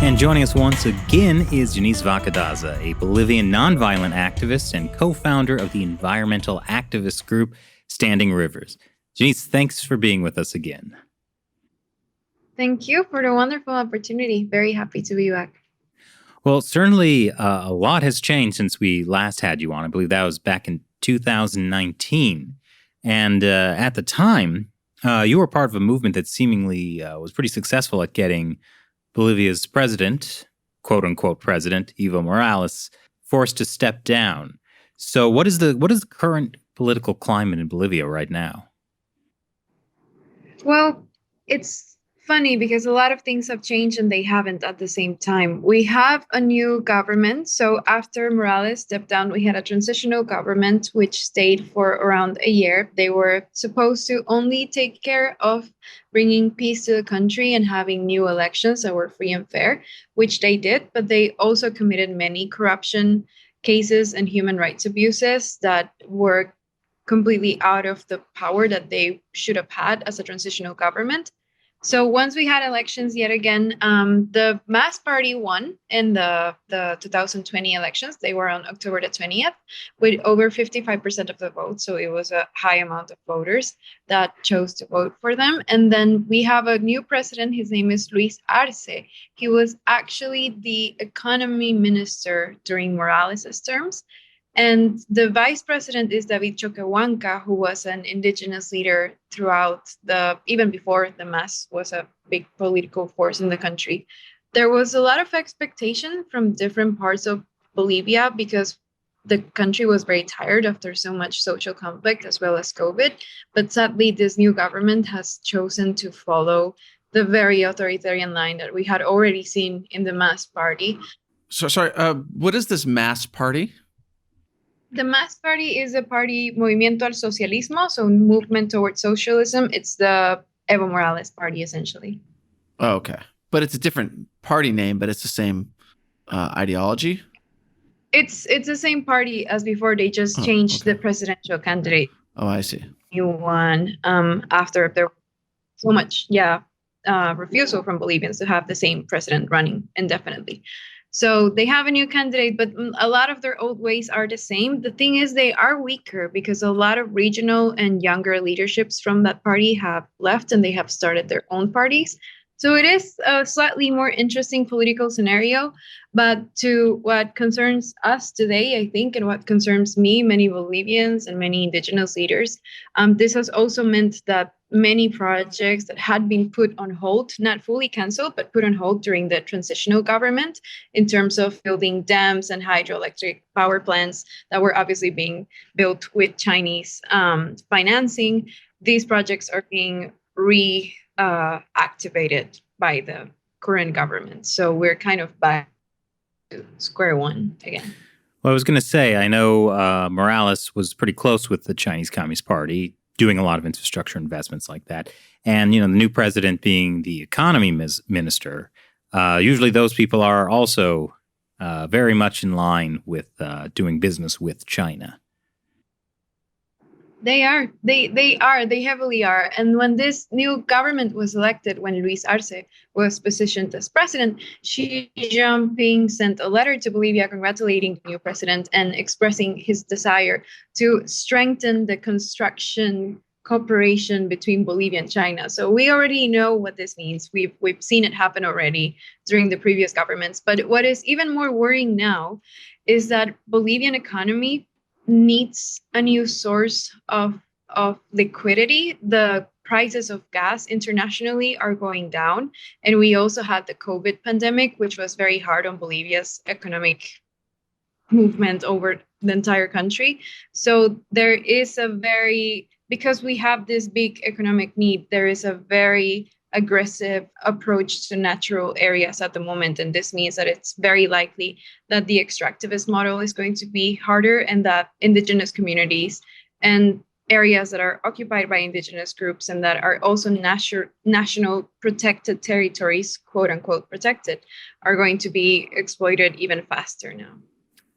And joining us once again is Jhanisse Vaca Daza, a Bolivian nonviolent activist and co-founder of the environmental activist group Standing Rivers. Jhanisse, thanks for being with us again. Thank you for the wonderful opportunity. Very happy to be back. Well, certainly a lot has changed since we last had you on. I believe that was back in 2019. And at the time, you were part of a movement that seemingly was pretty successful at getting Bolivia's president, quote-unquote president, Evo Morales, forced to step down. So what is the current political climate in Bolivia right now? Well, it's funny because a lot of things have changed and they haven't at the same time. We have a new government. So after Morales stepped down, we had a transitional government which stayed for around a year. They were supposed to only take care of bringing peace to the country and having new elections that were free and fair, which they did. But they also committed many corruption cases and human rights abuses that were completely out of the power that they should have had as a transitional government. So once we had elections yet again, the MAS party won in the 2020 elections. They were on October the 20th with over 55% of the vote. So it was a high amount of voters that chose to vote for them. And then we have a new president. His name is Luis Arce. He was actually the economy minister during Morales' terms. And the vice president is David Choquehuanca, who was an indigenous leader throughout even before the MAS was a big political force in the country. There was a lot of expectation from different parts of Bolivia because the country was very tired after so much social conflict as well as COVID. But sadly, this new government has chosen to follow the very authoritarian line that we had already seen in the MAS party. So, sorry, what is this MAS party? The MAS party is a party, Movimiento al Socialismo, so movement towards socialism. It's the Evo Morales party, essentially. Oh, okay. But it's a different party name, but it's the same ideology? It's the same party as before. They just changed the presidential candidate. Oh, I see. New one after there was so much, refusal from Bolivians to have the same president running indefinitely. So they have a new candidate, but a lot of their old ways are the same. The thing is, they are weaker because a lot of regional and younger leaderships from that party have left and they have started their own parties. So it is a slightly more interesting political scenario. But to what concerns us today, I think, and what concerns me, many Bolivians and many indigenous leaders, this has also meant that many projects that had been put on hold, not fully canceled, but put on hold during the transitional government in terms of building dams and hydroelectric power plants that were obviously being built with Chinese financing. These projects are being reactivated by the current government. So we're kind of back to square one again. Well, I was going to say, I know Morales was pretty close with the Chinese Communist Party, doing a lot of infrastructure investments like that. And, the new president being the economy minister, usually those people are also very much in line with doing business with China. They are. They heavily are. And when this new government was elected, when Luis Arce was positioned as president, Xi Jinping sent a letter to Bolivia congratulating the new president and expressing his desire to strengthen the construction cooperation between Bolivia and China. So we already know what this means. We've seen it happen already during the previous governments. But what is even more worrying now is that Bolivian economy needs a new source of liquidity. The prices of gas internationally are going down. And we also had the COVID pandemic, which was very hard on Bolivia's economic movement over the entire country. So there is because we have this big economic need, there is a very aggressive approach to natural areas at the moment. And this means that it's very likely that the extractivist model is going to be harder and that indigenous communities and areas that are occupied by indigenous groups and that are also national protected territories, quote unquote protected, are going to be exploited even faster now.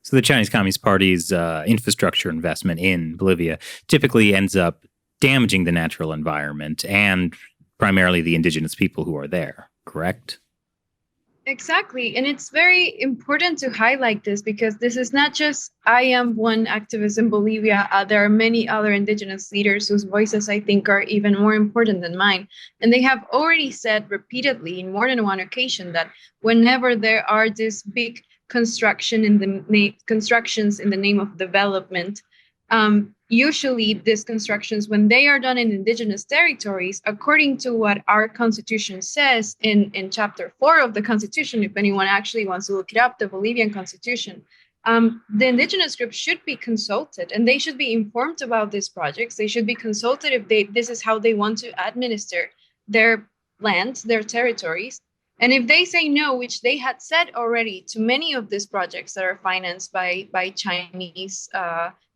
So the Chinese Communist Party's infrastructure investment in Bolivia typically ends up damaging the natural environment and primarily the indigenous people who are there, correct? Exactly. And it's very important to highlight this because this is not just I am one activist in Bolivia. There are many other indigenous leaders whose voices I think are even more important than mine. And they have already said repeatedly in more than one occasion that whenever there are these big constructions in the name of development, usually these constructions, when they are done in indigenous territories, according to what our constitution says in chapter 4 of the constitution, if anyone actually wants to look it up, the Bolivian constitution, the indigenous groups should be consulted and they should be informed about these projects. They should be consulted if this is how they want to administer their lands, their territories. And if they say no, which they had said already to many of these projects that are financed by Chinese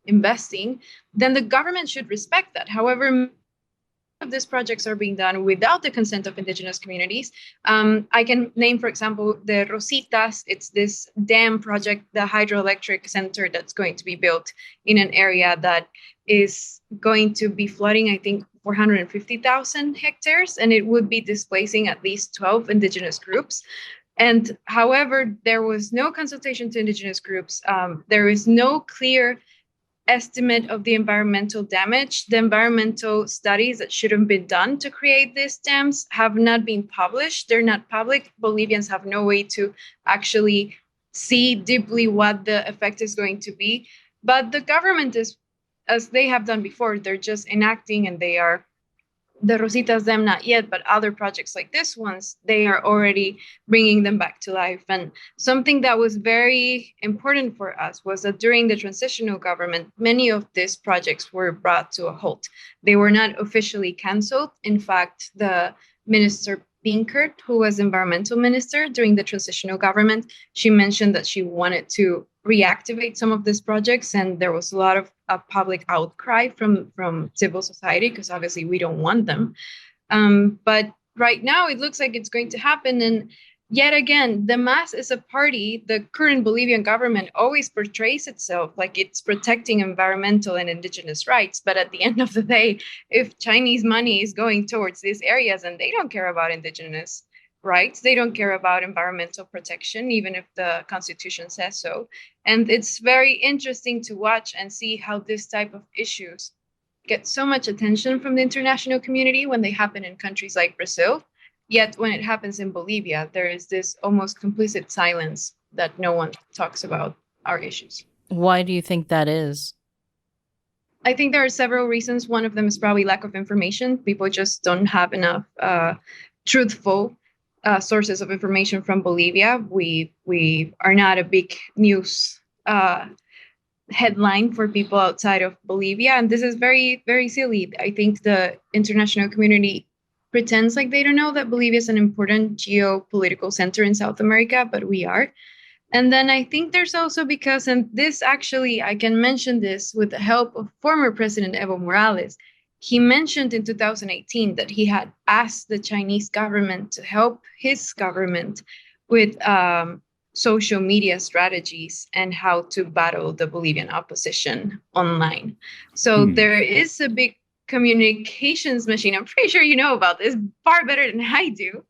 investing, then the government should respect that. However, of these projects are being done without the consent of indigenous communities. I can name, for example, the Rositas. It's this dam project, the hydroelectric center that's going to be built in an area that is going to be flooding, I think, 450,000 hectares, and it would be displacing at least 12 indigenous groups. And however, there was no consultation to indigenous groups. There is no clear estimate of the environmental damage. The environmental studies that should have been done to create these dams have not been published. They're not public. Bolivians have no way to actually see deeply what the effect is going to be. But the government is, as they have done before, they're just enacting, and they are, the Rositas Dam not yet, but other projects like this ones, they are already bringing them back to life. And something that was very important for us was that during the transitional government, many of these projects were brought to a halt. They were not officially canceled. In fact, the Minister Pinkert, who was environmental minister during the transitional government, she mentioned that she wanted to reactivate some of these projects, and there was a lot of public outcry from civil society because obviously we don't want them. But right now it looks like it's going to happen. And yet again, the MAS is a party. The current Bolivian government always portrays itself like it's protecting environmental and indigenous rights. But at the end of the day, if Chinese money is going towards these areas and they don't care about indigenous rights, they don't care about environmental protection, even if the constitution says so. And it's very interesting to watch and see how this type of issues get so much attention from the international community when they happen in countries like Brazil. Yet when it happens in Bolivia, there is this almost complicit silence that no one talks about our issues. Why do you think that is? I think there are several reasons. One of them is probably lack of information. People just don't have enough truthful sources of information from Bolivia. We are not a big news headline for people outside of Bolivia, and this is very, very silly. I think the international community pretends like they don't know that Bolivia is an important geopolitical center in South America, but we are. And then I think there's also because, and this actually, I can mention this with the help of former President Evo Morales. He mentioned in 2018 that he had asked the Chinese government to help his government with social media strategies and how to battle the Bolivian opposition online. So there is a big communications machine. I'm pretty sure you know about this far better than I do.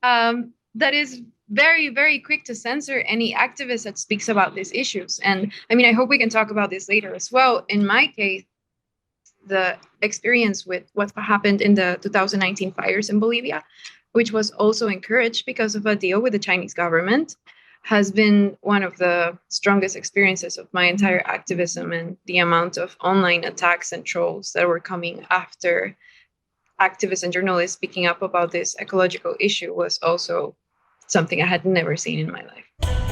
That is very, very quick to censor any activist that speaks about these issues. And I mean, I hope we can talk about this later as well. In my case, the experience with what happened in the 2019 fires in Bolivia, which was also encouraged because of a deal with the Chinese government, has been one of the strongest experiences of my entire activism. And the amount of online attacks and trolls that were coming after activists and journalists speaking up about this ecological issue was also something I had never seen in my life.